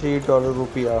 $3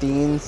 3